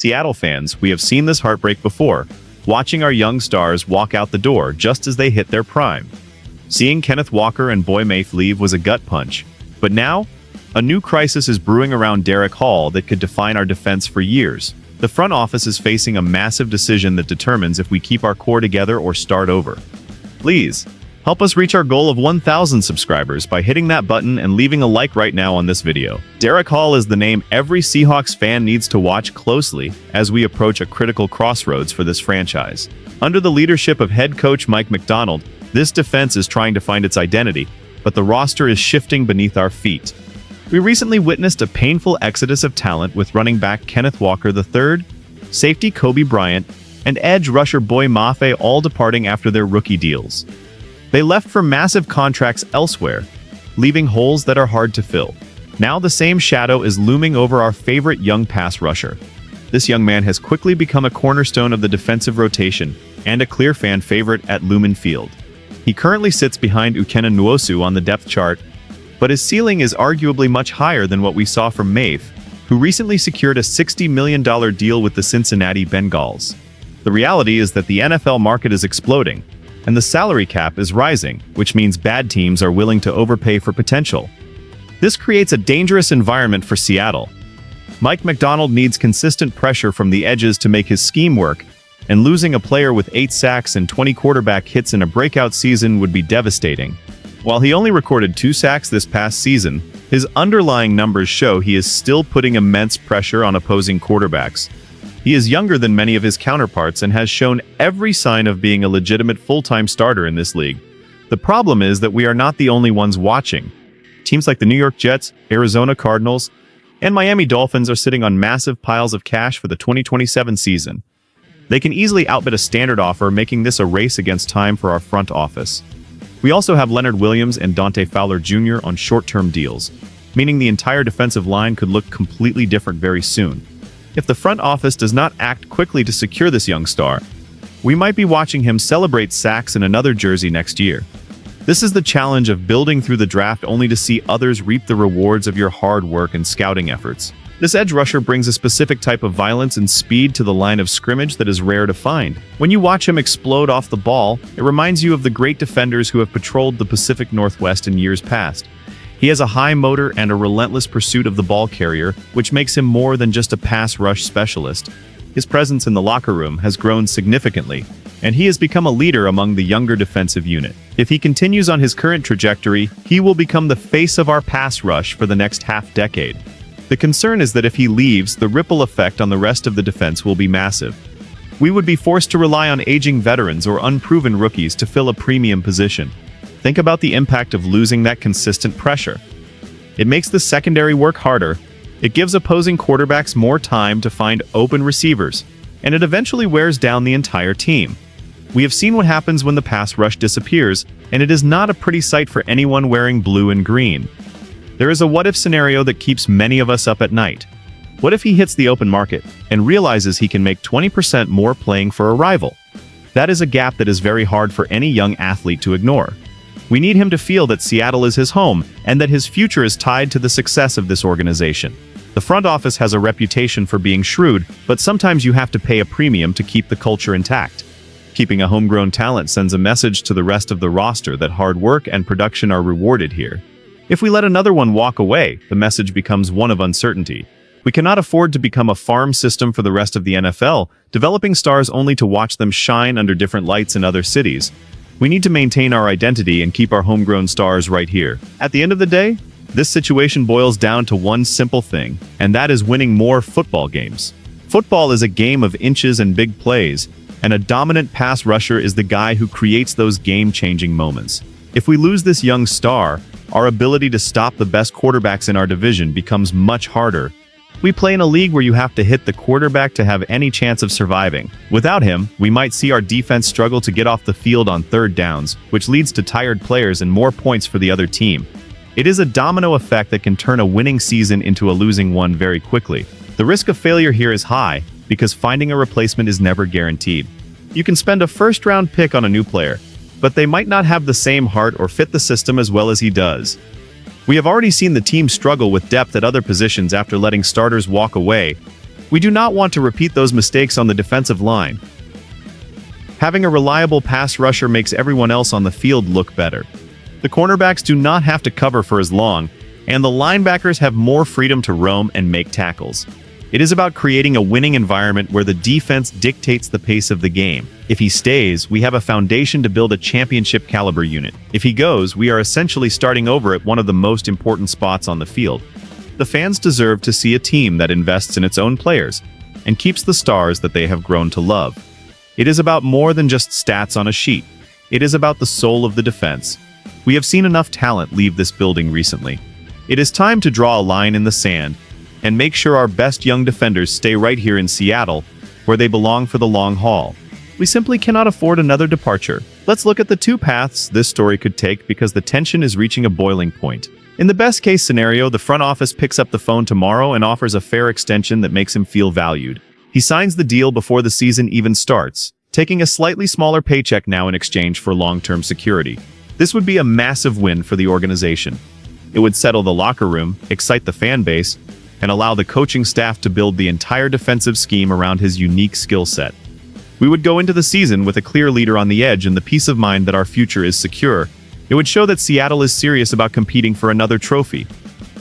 Seattle fans, we have seen this heartbreak before, watching our young stars walk out the door just as they hit their prime. Seeing Kenneth Walker and Boy Mafe leave was a gut punch, but now, a new crisis is brewing around Derek Hall that could define our defense for years. The front office is facing a massive decision that determines if we keep our core together or start over. Please, help us reach our goal of 1,000 subscribers by hitting that button and leaving a like right now on this video. Derek Hall is the name every Seahawks fan needs to watch closely as we approach a critical crossroads for this franchise. Under the leadership of head coach Mike Macdonald, this defense is trying to find its identity, but the roster is shifting beneath our feet. We recently witnessed a painful exodus of talent with running back Kenneth Walker III, safety Kobe Bryant, and edge rusher Boy Mafe all departing after their rookie deals. They left for massive contracts elsewhere, leaving holes that are hard to fill. Now the same shadow is looming over our favorite young pass rusher. This young man has quickly become a cornerstone of the defensive rotation and a clear fan favorite at Lumen Field. He currently sits behind Uchenna Nwosu on the depth chart, but his ceiling is arguably much higher than what we saw from Mafe, who recently secured a $60 million deal with the Cincinnati Bengals. The reality is that the NFL market is exploding, and the salary cap is rising, which means bad teams are willing to overpay for potential. This creates a dangerous environment for Seattle. Mike Macdonald needs consistent pressure from the edges to make his scheme work, and losing a player with 8 sacks and 20 quarterback hits in a breakout season would be devastating. While he only recorded 2 sacks this past season, his underlying numbers show he is still putting immense pressure on opposing quarterbacks. He is younger than many of his counterparts and has shown every sign of being a legitimate full-time starter in this league. The problem is that we are not the only ones watching. Teams like the New York Jets, Arizona Cardinals, and Miami Dolphins are sitting on massive piles of cash for the 2027 season. They can easily outbid a standard offer, making this a race against time for our front office. We also have Leonard Williams and Dante Fowler Jr. on short-term deals, meaning the entire defensive line could look completely different very soon. If the front office does not act quickly to secure this young star, we might be watching him celebrate sacks in another jersey next year. This is the challenge of building through the draft only to see others reap the rewards of your hard work and scouting efforts. This edge rusher brings a specific type of violence and speed to the line of scrimmage that is rare to find. When you watch him explode off the ball, it reminds you of the great defenders who have patrolled the Pacific Northwest in years past. He has a high motor and a relentless pursuit of the ball carrier, which makes him more than just a pass rush specialist. His presence in the locker room has grown significantly, and he has become a leader among the younger defensive unit. If he continues on his current trajectory, he will become the face of our pass rush for the next half-decade. The concern is that if he leaves, the ripple effect on the rest of the defense will be massive. We would be forced to rely on aging veterans or unproven rookies to fill a premium position. Think about the impact of losing that consistent pressure. It makes the secondary work harder, it gives opposing quarterbacks more time to find open receivers, and it eventually wears down the entire team. We have seen what happens when the pass rush disappears, and it is not a pretty sight for anyone wearing blue and green. There is a what-if scenario that keeps many of us up at night. What if he hits the open market and realizes he can make 20% more playing for a rival? That is a gap that is very hard for any young athlete to ignore. We need him to feel that Seattle is his home and that his future is tied to the success of this organization. The front office has a reputation for being shrewd, but sometimes you have to pay a premium to keep the culture intact. Keeping a homegrown talent sends a message to the rest of the roster that hard work and production are rewarded here. If we let another one walk away, the message becomes one of uncertainty. We cannot afford to become a farm system for the rest of the NFL, developing stars only to watch them shine under different lights in other cities. We need to maintain our identity and keep our homegrown stars right here. At the end of the day, this situation boils down to one simple thing, and that is winning more football games. Football is a game of inches and big plays, and a dominant pass rusher is the guy who creates those game-changing moments. If we lose this young star, our ability to stop the best quarterbacks in our division becomes much harder. We play in a league where you have to hit the quarterback to have any chance of surviving. Without him, we might see our defense struggle to get off the field on third downs, which leads to tired players and more points for the other team. It is a domino effect that can turn a winning season into a losing one very quickly. The risk of failure here is high, because finding a replacement is never guaranteed. You can spend a first-round pick on a new player, but they might not have the same heart or fit the system as well as he does. We have already seen the team struggle with depth at other positions after letting starters walk away, We do not want to repeat those mistakes on the defensive line. Having a reliable pass rusher makes everyone else on the field look better. The cornerbacks do not have to cover for as long, and the linebackers have more freedom to roam and make tackles. It is about creating a winning environment where the defense dictates the pace of the game. If he stays, we have a foundation to build a championship-caliber unit. If he goes, we are essentially starting over at one of the most important spots on the field. The fans deserve to see a team that invests in its own players and keeps the stars that they have grown to love. It is about more than just stats on a sheet. It is about the soul of the defense. We have seen enough talent leave this building recently. It is time to draw a line in the sand and make sure our best young defenders stay right here in Seattle, where they belong for the long haul. We simply cannot afford another departure. Let's look at the two paths this story could take because the tension is reaching a boiling point. In the best-case scenario, the front office picks up the phone tomorrow and offers a fair extension that makes him feel valued. He signs the deal before the season even starts, taking a slightly smaller paycheck now in exchange for long-term security. This would be a massive win for the organization. It would settle the locker room, excite the fan base, and allow the coaching staff to build the entire defensive scheme around his unique skill set. We would go into the season with a clear leader on the edge and the peace of mind that our future is secure. It would show that Seattle is serious about competing for another trophy.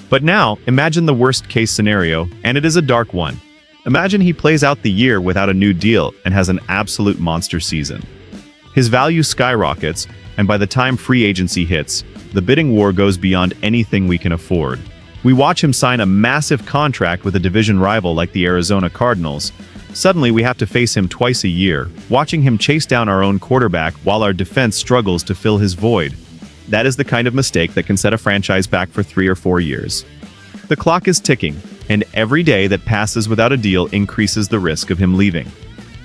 But now, imagine the worst-case scenario, and it is a dark one. Imagine he plays out the year without a new deal and has an absolute monster season. His value skyrockets, and by the time free agency hits, the bidding war goes beyond anything we can afford. We watch him sign a massive contract with a division rival like the Arizona Cardinals. Suddenly, we have to face him twice a year, watching him chase down our own quarterback while our defense struggles to fill his void. That is the kind of mistake that can set a franchise back for 3 or 4 years. The clock is ticking, and every day that passes without a deal increases the risk of him leaving.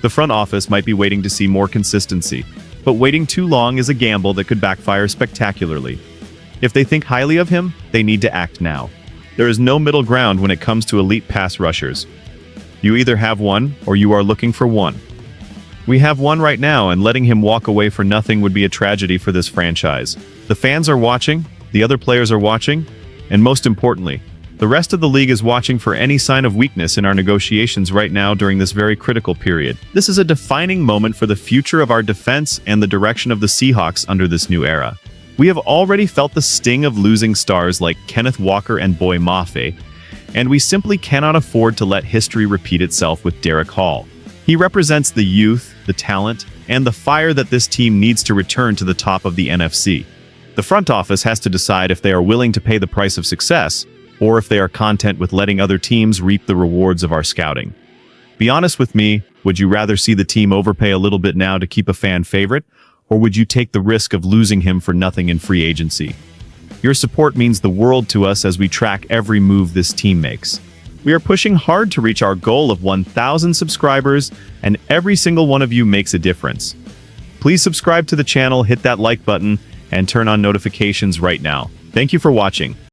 The front office might be waiting to see more consistency, but waiting too long is a gamble that could backfire spectacularly. If they think highly of him, they need to act now. There is no middle ground when it comes to elite pass rushers. You either have one, or you are looking for one. We have one right now, and letting him walk away for nothing would be a tragedy for this franchise. The fans are watching, the other players are watching, and most importantly, the rest of the league is watching for any sign of weakness in our negotiations right now during this very critical period. This is a defining moment for the future of our defense and the direction of the Seahawks under this new era. We have already felt the sting of losing stars like Kenneth Walker and Boy Mafe, and we simply cannot afford to let history repeat itself with Derek Hall. He represents the youth, the talent, and the fire that this team needs to return to the top of the NFC. The front office has to decide if they are willing to pay the price of success, or if they are content with letting other teams reap the rewards of our scouting. Be honest with me, would you rather see the team overpay a little bit now to keep a fan favorite, or would you take the risk of losing him for nothing in free agency? Your support means the world to us as we track every move this team makes. We are pushing hard to reach our goal of 1,000 subscribers, and every single one of you makes a difference. Please subscribe to the channel, hit that like button, and turn on notifications right now. Thank you for watching.